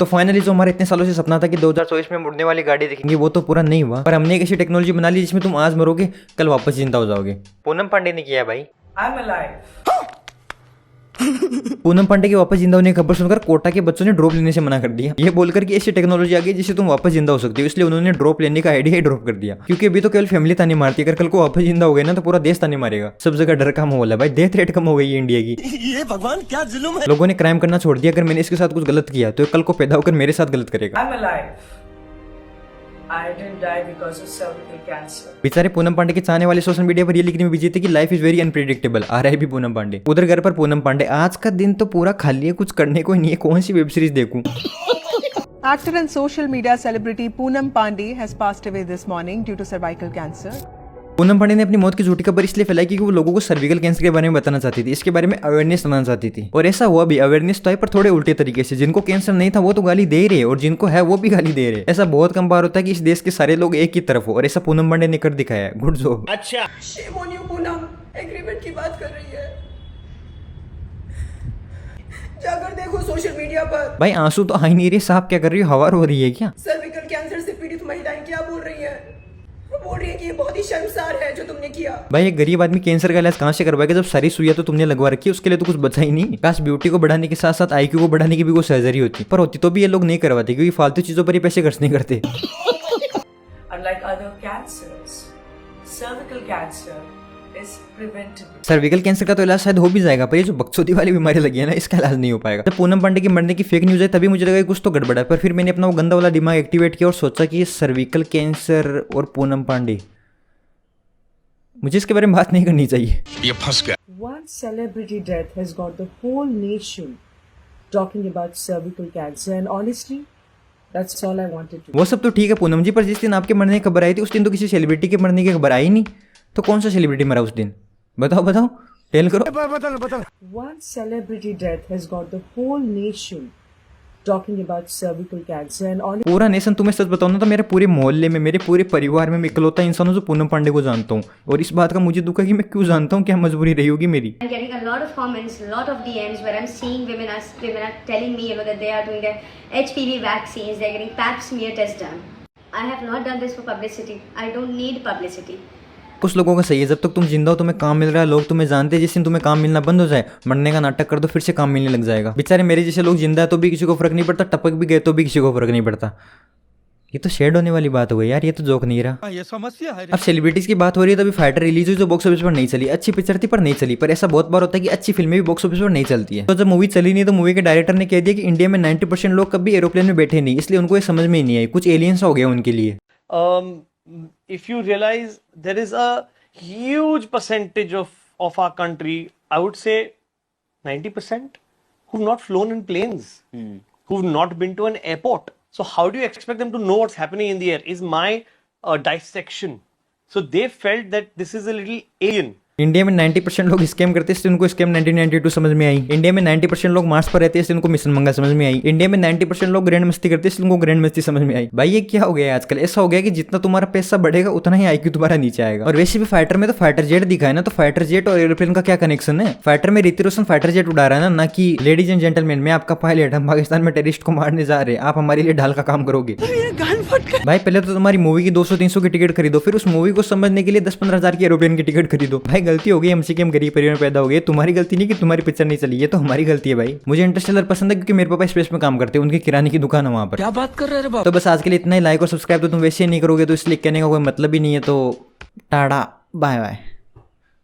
तो फाइनली जो हमारे इतने सालों से सपना था कि 2024 में मुड़ने वाली गाड़ी देखेंगे वो तो पूरा नहीं हुआ, पर हमने एक ऐसी टेक्नोलॉजी बना ली जिसमें तुम आज मरोगे कल वापस जिंदा हो जाओगे। पूनम पांडे ने किया भाई। पूनम पांडे के वापस जिंदा होने की खबर सुनकर कोटा के बच्चों ने ड्रॉप लेने से मना कर दिया, ये बोलकर कि ऐसी टेक्नोलॉजी आ गई जिससे तुम वापस जिंदा हो सकते हो, इसलिए उन्होंने ड्रॉप लेने का आइडिया ही ड्रॉप कर दिया। क्योंकि अभी तो केवल फैमिली ताने मारती है, अगर कल को वापस जिंदा हो गए ना तो पूरा देश ताने मारेगा। सब जगह डर का माहौल है भाई, डेथ रेट कम हो गई है इंडिया की। ये भगवान क्या जुल्म है। लोगों ने क्राइम करना छोड़ दिया, अगर मैंने इसके साथ कुछ गलत किया तो कल को पैदा होकर मेरे साथ गलत करेगा। I didn't die because of cervical cancer. बेचारे पूनम पांडे के चाहने वाले सोशल मीडिया पर ये लिखने में बिजी थे कि लाइफ इज वेरी अनप्रेडिक्टेबल। आ रहा है भी पूनम पांडे उधर घर पर पूनम पांडे। आज का दिन तो पूरा खाली है, कुछ करने को नहीं है, कौन सी वेब सीरीज देखूं। Actor and social media celebrity Poonam Pandey has passed away this morning due to cervical cancer. Poonam Pandey ने अपनी मौत की झूठी खबर इसलिए फैलाई क्योंकि वो लोगों को सर्विकल कैंसर के बारे में बताना चाहती थी, इसके बारे में अवेयरनेस लाना चाहती थी। और ऐसा हुआ भी, अवेयरनेस तो है पर थोड़े उल्टे तरीके से। जिनको कैंसर नहीं था वो तो गाली दे रहे और जिनको है वो भी गाली दे रहे। ऐसा बहुत कम बार होता है कि इस देश के सारे लोग एक ही तरफ हो, और ऐसा पूनम पांडे ने कर दिखाया है। Good job. अच्छा Shame on you, Poonam. Agreement की बात कर रही है, जाकर देखो सोशल मीडिया पर। भाई आंसू तो आ ही नहीं रही, साहब क्या कर रही हो, हवा हो रही है क्या? सर्विकल कैंसर से पीड़ित महिलाएं क्या बोल रही हैं? बोल रही है कि ये बहुत ही शर्मसार है जो तुमने किया। भाई एक गरीब आदमी कैंसर का इलाज कहाँ से करवाएगा जब सारी सुइयां तो तुमने लगवा रखी है, उसके लिए तो कुछ बचा ही नहीं। काश ब्यूटी को बढ़ाने के साथ साथ आईक्यू को बढ़ाने की भी कोई सर्जरी होती, पर होती तो भी ये लोग नहीं करवाते क्योंकि फालतू चीजों पर ही पैसे खर्च नहीं करते। Unlike other cancers, cervical cancer is preventable. Cervical cancer का तो इलाज शायद हो भी जाएगा, पर ये जो बकचोदी वाली बीमारी लगी है ना, इसका इलाज नहीं हो पाएगा। जब पूनम पांडे की मरने की फेक न्यूज है तभी मुझे लगा कि कुछ तो गड़बड़ है, पर फिर मैंने अपना वो गंदा वाला दिमाग एक्टिवेट किया और सोचा कि ये सर्विकल कैंसर और पूनम पांडे, मुझे इसके बारे में बात नहीं करनी चाहिए। ये फंस गया। One celebrity death has got the whole nation talking about cervical cancer, and honestly, that's all I wanted to. वो सब तो ठीक है पूनम जी, पर जिस दिन आपके मरने की खबर आई थी उस दिन तो किसी सेलिब्रिटी के मरने की खबर आई नहीं, तो कौन सा सेलिब्रिटी मरा उस दिन? बताओ बताओ, टेल करो। One celebrity death has got the whole nation talking about cervical cancer, and honestly, पूरा नेशन, तुम्हें सच बताऊं ना तो मेरे पूरे मोहल्ले में, मेरे पूरे परिवार में मैं इकलौता इंसान हूं जो पूनम पांडे को जानता हूं, और इस बात का मुझे दुख है कि मैं क्यों जानता हूं, क्या मजबूरी रही होगी मेरी। I'm getting a lot of comments, a lot of DMs where I'm seeing women are telling me, that they are doing their HPV vaccines, they're getting Pap smear test done. I have not done this for publicity. I don't need publicity. कुछ लोगों का सही है, जब तक तुम जिंदा हो तुम्हें काम मिल रहा है, लोग तुम्हें जानते हैं, जिस दिन तुम्हें काम मिलना बंद हो जाए, मरने का नाटक कर दो फिर से काम मिलने लग जाएगा। बेचारे मेरे जैसे लोग जिंदा है तो भी किसी को फर्क नहीं पड़ता, टपक भी गए तो भी किसी को फर्क नहीं पड़ता। ये तो शेड होने वाली बात हो गई यार, ये तो जोक नहीं रहा। ये समस्या है। अब सेलिब्रिटीज की बात हो रही है, तभी फाइटर रिलीज हुई जो बॉक्स ऑफिस पर नहीं चली। अच्छी पिक्चर थी पर नहीं चली, पर ऐसा बहुत बार होता है कि अच्छी फिल्में भी बॉक्स ऑफिस पर नहीं चलती है। तो जब मूवी चली नहीं तो मूवी के डायरेक्टर ने कह दिया कि इंडिया में 90% लोग कभी एरोप्लेन में बैठे नहीं, इसलिए उनको ये समझ में ही नहीं आई, कुछ एलियंस हो गया उनके लिए। If you realize there is a huge percentage of our country, I would say 90%, who've not flown in planes, who've not been to an airport. So how do you expect them to know what's happening in the air? Is my dissection. So they felt that this is a little alien. India में 90% लोग scam करते हैं इसलिए उनको scam 1992 समझ में आई। India में 90% लोग मार्स पर रहते हैं इसलिए उनको मिशन मंगल समझ में आई। इंडिया में 90% लोग ग्रैंड मस्ती करते हैं इसलिए उनको ग्रैंड मस्ती समझ में आई। भाई ये क्या हो गया आजकल? ऐसा हो गया कि जितना तुम्हारा पैसा बढ़ेगा उतना ही आईक्यू तुम्हारा नीचे आएगा। और वैसे भी फाइटर में तो फाइटर जेट दिखा है ना, तो फाइटर जेट और एरोप्लेन का क्या कनेक्शन है? फाइटर में ऋतिक रोशन फाइटर जेट उड़ा रहा है ना कि लेडीज एंड जेंटलमैन मैं आपका पायलट, हम पाकिस्तान में टेररिस्ट को मारने जा रहे हैं, आप हमारे लिए ढाल का काम करोगे। भाई पहले तो तुम्हारी मूवी की 200-300 की टिकट खरीदो, फिर उस मूवी को समझने के लिए 10-15 हजार की एरोप्लेन की टिकट खरीदो। भाई गलती हो गई हमसे कि हम गरीब परिवार में पैदा हो गए, तुम्हारी गलती नहीं कि तुम्हारी पिक्चर नहीं चली, ये तो हमारी गलती है भाई। मुझे इंटरस्टेलर पसंद है क्योंकि मेरे पापा स्पेस में काम करते हैं, उनकी किराने की दुकान है वहां पर। क्या बात कर रहे हैं? तो बस आज के लिए इतना ही। लाइक और सब्सक्राइब तो तुम वैसे ही नहीं करोगे, तो इसलिए कहने का कोई मतलब ही नहीं है। तो टाटा बाय बाय।